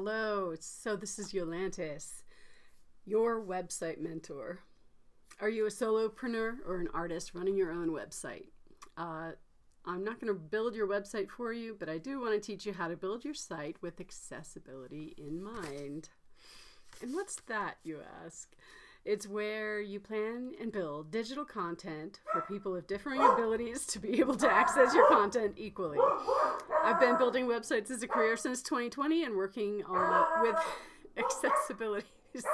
Hello, so this is Yolantis, your website mentor. Are you a solopreneur or an artist running your own website? I'm not going to build your website for you, but I do want to teach you how to build your site with accessibility in mind. And what's that, you ask? It's where you plan and build digital content for people with differing abilities to be able to access your content equally. I've been building websites as a career since 2020 and working with accessibility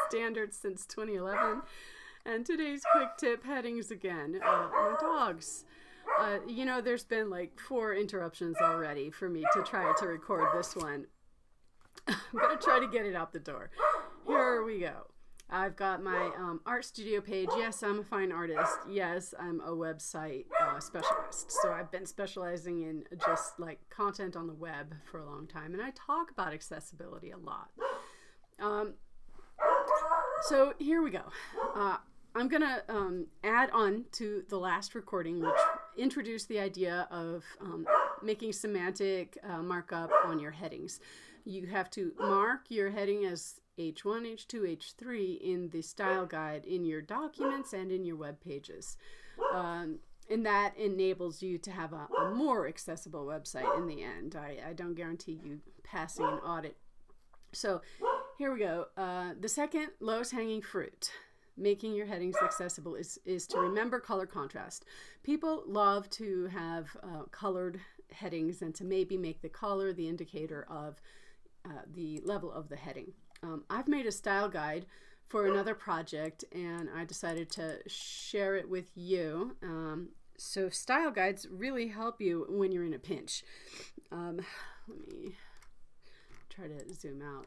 standards since 2011. And today's quick tip headings again. My dogs. There's been like 4 interruptions already for me to try to record this one. I'm going to try to get it out the door. Here we go. I've got my art studio page. Yes, I'm a fine artist. Yes, I'm a website specialist. So I've been specializing in just like content on the web for a long time. And I talk about accessibility a lot. So here we go. I'm going to add on to the last recording, which introduced the idea of making semantic markup on your headings. You have to mark your heading as H1, H2, H3 in the style guide in your documents and in your web pages. And that enables you to have a more accessible website in the end. I don't guarantee you passing an audit. So here we go. The second lowest hanging fruit, making your headings accessible, is to remember color contrast. People love to have colored headings and to maybe make the color the indicator of the level of the heading. I've made a style guide for another project and I decided to share it with you. So style guides really help you when you're in a pinch. Let me try to zoom out.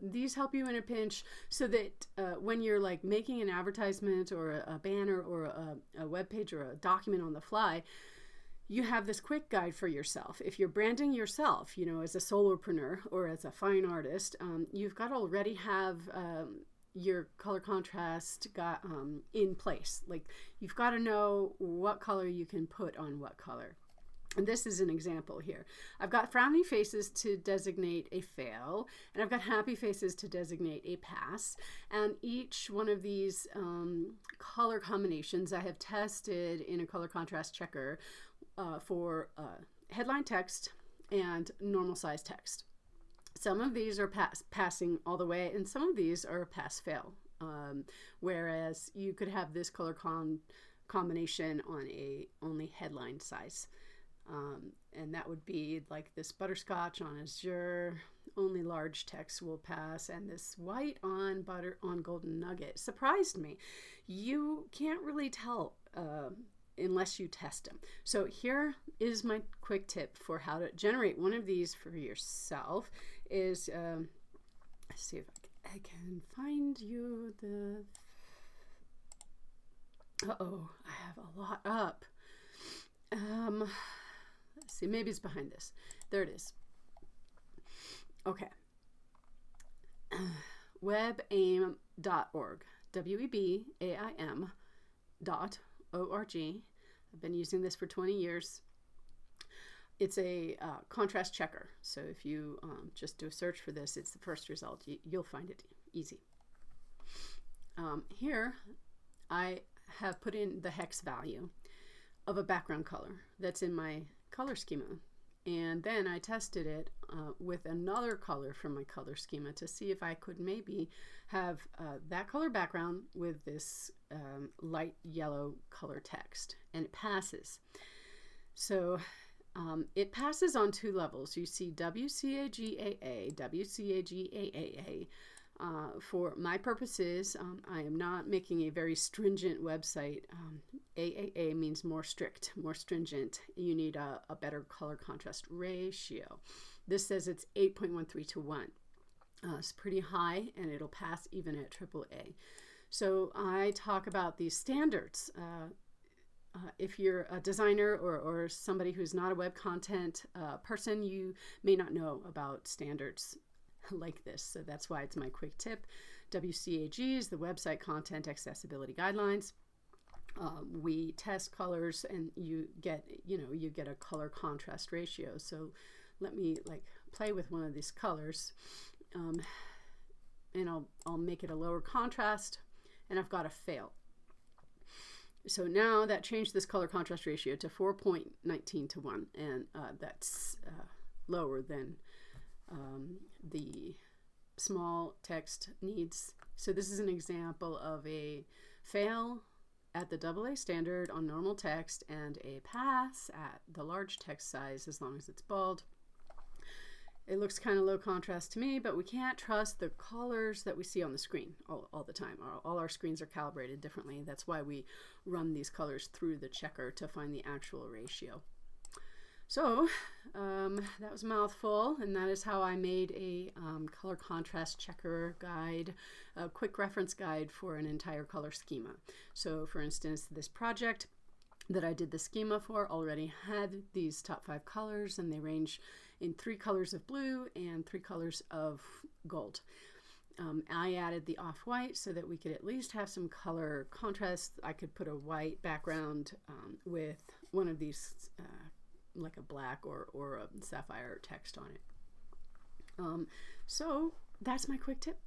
These help you in a pinch so that when you're like making an advertisement or a banner or a web page or a document on the fly, you have this quick guide for yourself. If you're branding yourself, as a solopreneur or as a fine artist, you've got to already have your color contrast in place. Like you've got to know what color you can put on what color. And this is an example here. I've got frowny faces to designate a fail, and I've got happy faces to designate a pass. And each one of these color combinations I have tested in a color contrast checker for headline text and normal size text. Some of these are passing all the way, and some of these are pass-fail. Whereas you could have this color combination on a only headline size. And that would be like this butterscotch on azure, only large text will pass, and this white on golden nugget surprised me. You can't really tell unless you test them. So here is my quick tip for how to generate one of these for yourself is, let's see if I can find you the, I have a lot up. Let's see, maybe it's behind this. There it is. Okay. Webaim.org. WEBAIM.org. I've been using this for 20 years. It's a contrast checker. So if you just do a search for this, it's the first result. You'll find it easy. Here, I have put in the hex value of a background color that's in my color schema, and then I tested it with another color from my color schema to see if I could maybe have that color background with this light yellow color text, and it passes. So it passes on 2 levels. You see WCAG-AA, WCAG-AAA. For my purposes, I am not making a very stringent website. AAA means more strict, more stringent. You need a better color contrast ratio. This says it's 8.13 to 1. It's pretty high, and it'll pass even at AAA. So I talk about these standards. If you're a designer or somebody who's not a web content person, you may not know about standards like this. So that's why it's my quick tip. WCAG is the Website Content Accessibility Guidelines. We test colors and you get a color contrast ratio. So let me like play with one of these colors, and I'll make it a lower contrast, and I've got a fail. So now that changed this color contrast ratio to 4.19 to 1, and that's lower than the small text needs. So this is an example of a fail at the AA standard on normal text and a pass at the large text size as long as it's bold. It looks kind of low contrast to me, but we can't trust the colors that we see on the screen all the time. All our screens are calibrated differently. That's why we run these colors through the checker to find the actual ratio. So that was a mouthful, and that is how I made a color contrast checker guide, a quick reference guide for an entire color schema. So for instance, this project that I did the schema for already had these top 5 colors, and they range in 3 colors of blue and 3 colors of gold. I added the off-white so that we could at least have some color contrast. I could put a white background with one of these like a black or a sapphire text on it. So that's my quick tip.